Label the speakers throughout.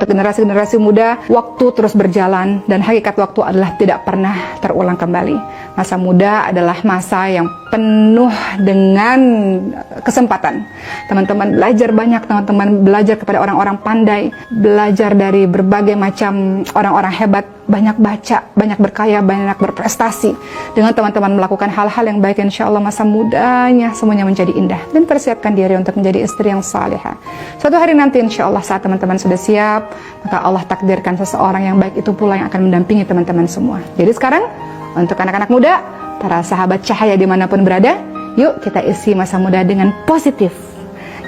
Speaker 1: Untuk generasi-generasi muda, waktu terus berjalan dan hakikat waktu adalah tidak pernah terulang kembali. Masa muda adalah masa yang penuh dengan kesempatan. Teman-teman belajar banyak, teman-teman belajar kepada orang-orang pandai, belajar dari berbagai macam orang-orang hebat, banyak baca, banyak berkaya, banyak berprestasi. Dengan teman-teman melakukan hal-hal yang baik, insya Allah masa mudanya semuanya menjadi indah. Dan persiapkan diri untuk menjadi istri yang salihah. Suatu hari nanti insya Allah saat teman-teman sudah siap, maka Allah takdirkan seseorang yang baik itu pula yang akan mendampingi teman-teman semua. Jadi sekarang untuk anak-anak muda, para sahabat cahaya dimanapun berada, yuk kita isi masa muda dengan positif.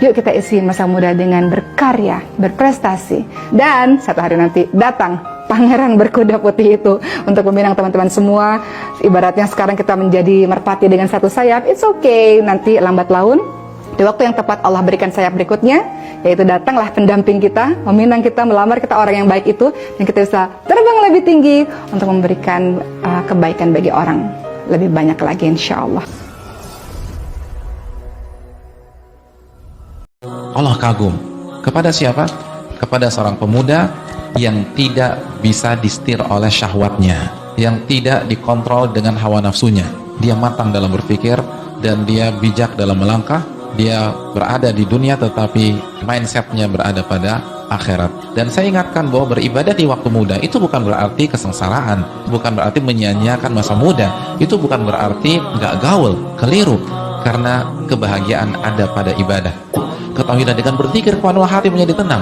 Speaker 1: Yuk kita isi masa muda dengan berkarya, berprestasi. Dan satu hari nanti datang pangeran berkuda putih itu untuk meminang teman-teman semua. Ibaratnya sekarang kita menjadi merpati dengan satu sayap, it's okay. Nanti lambat laun, di waktu yang tepat Allah berikan sayap berikutnya, yaitu datanglah pendamping kita, meminang kita, melamar kita orang yang baik itu, dan kita bisa terbang lebih tinggi untuk memberikan kebaikan bagi orang lebih banyak lagi insya Allah.
Speaker 2: Allah kagum kepada siapa? Kepada seorang pemuda yang tidak bisa disetir oleh syahwatnya, yang tidak dikontrol dengan hawa nafsunya. Dia matang dalam berpikir dan dia bijak dalam melangkah. Dia berada di dunia tetapi mindsetnya berada pada akhirat. Dan saya ingatkan bahwa beribadah di waktu muda itu bukan berarti kesengsaraan, bukan berarti menyia-nyiakan masa muda, itu bukan berarti nggak gaul, keliru, karena kebahagiaan ada pada ibadah. Ketahuilah dengan berzikir kepada hati menjadi tenang.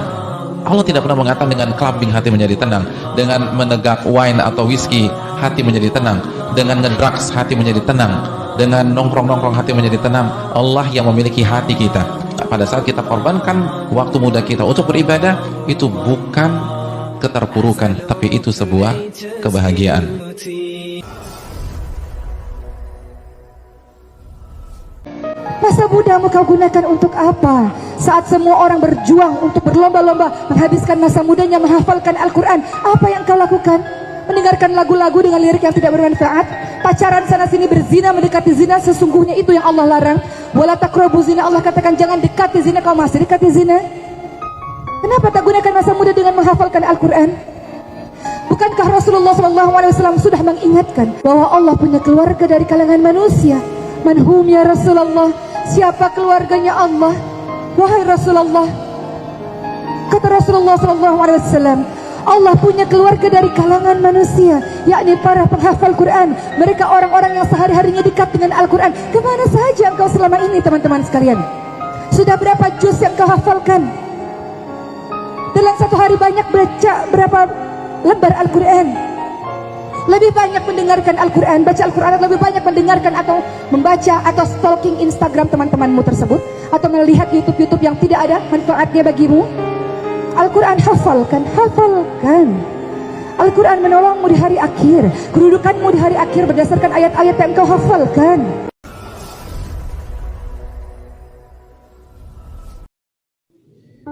Speaker 2: Allah tidak pernah mengatakan dengan clubbing hati menjadi tenang, dengan menegak wine atau whisky hati menjadi tenang, dengan ngedrugs hati menjadi tenang, dengan nongkrong-nongkrong hati menjadi tenang. Allah yang memiliki hati kita. Pada saat kita korbankan waktu muda kita untuk beribadah, itu bukan keterpurukan, tapi itu sebuah kebahagiaan.
Speaker 3: Masa mudamu kau gunakan untuk apa? Saat semua orang berjuang untuk berlomba-lomba menghabiskan masa mudanya menghafalkan Al-Quran, apa yang kau lakukan? Mendengarkan lagu-lagu dengan lirik yang tidak bermanfaat, pacaran sana sini, berzina, mendekati zina, sesungguhnya itu yang Allah larang. Wala taqrabu zina, Allah katakan jangan dekati zina, kau masih dekati zina. Kenapa tak gunakan masa muda dengan menghafalkan Al-Quran? Bukankah Rasulullah SAW sudah mengingatkan bahwa Allah punya keluarga dari kalangan manusia? Manhum ya Rasulullah, siapa keluarganya Allah? Wahai Rasulullah, kata Rasulullah SAW, Allah punya keluarga dari kalangan manusia, yakni para penghafal Quran. Mereka orang-orang yang sehari-harinya dekat dengan Al-Quran. Kemana saja engkau selama ini teman-teman sekalian? Sudah berapa juz yang kau hafalkan? Dalam satu hari banyak baca berapa lembar Al-Quran? Lebih banyak mendengarkan Al-Quran, baca Al-Quran, atau lebih banyak mendengarkan atau membaca atau stalking Instagram teman-temanmu tersebut, atau melihat YouTube-YouTube yang tidak ada manfaatnya bagimu? Al-Quran hafalkan, hafalkan. Al-Quran menolongmu di hari akhir, kedudukanmu di hari akhir berdasarkan ayat-ayat yang kau hafalkan.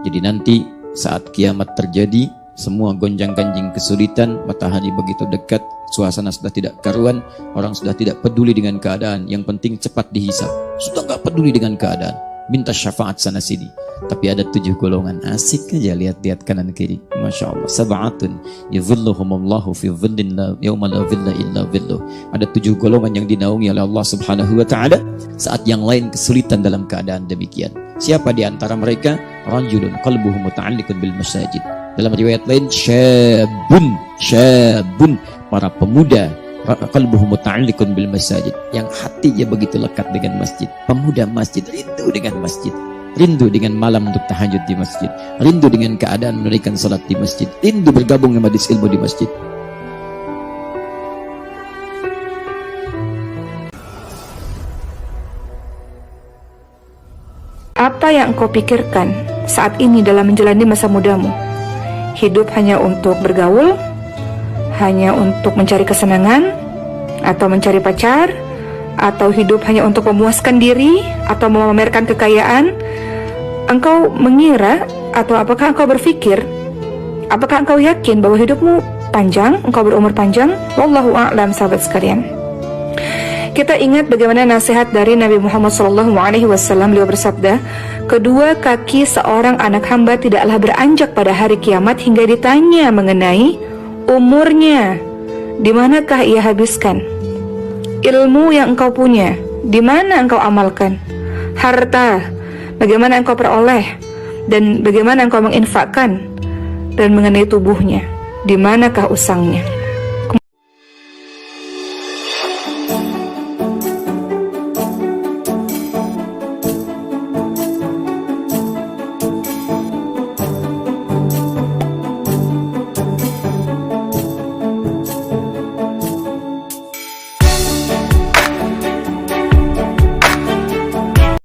Speaker 4: Jadi nanti saat kiamat terjadi, semua gonjang-ganjing kesulitan, matahari begitu dekat, suasana sudah tidak karuan, orang sudah tidak peduli dengan keadaan, yang penting cepat dihisab. Sudah nggak peduli dengan keadaan, minta syafaat sana sini. Tapi ada 7 golongan, asik aja lihat-lihat kanan kiri. Masya Allah. Sab'atun yadhilluhumullahu fi dhillin yawma la dhilla illa dhilluh. Ada 7 golongan yang dinaungi oleh Allah Subhanahu wa taala saat yang lain kesulitan dalam keadaan demikian. Siapa di antara mereka? Rajulun qalbuhu muta'alliqun bil masajid. Dalam riwayat lain, syabun, para pemuda, qalbuhu muta'alliqun bil masajid, yang hatinya begitu lekat dengan masjid. Pemuda masjid, rindu dengan masjid, rindu dengan malam untuk tahajud di masjid, rindu dengan keadaan menunaikan salat di masjid, rindu bergabung dengan majelis ilmu di masjid.
Speaker 1: Apa yang engkau pikirkan saat ini dalam menjalani masa mudamu? Hidup hanya untuk bergaul, hanya untuk mencari kesenangan, atau mencari pacar, atau hidup hanya untuk memuaskan diri, atau memamerkan kekayaan? Engkau mengira, atau apakah engkau berpikir, apakah engkau yakin bahwa hidupmu panjang, engkau berumur panjang? Wallahu a'lam, sahabat sekalian. Kita ingat bagaimana nasihat dari Nabi Muhammad SAW. Beliau bersabda, kedua kaki seorang anak hamba tidaklah beranjak pada hari kiamat hingga ditanya mengenai umurnya, di manakah ia habiskan? Ilmu yang engkau punya, di mana engkau amalkan? Harta, bagaimana engkau peroleh? Dan bagaimana engkau menginfakkan? Dan mengenai tubuhnya, di manakah usangnya?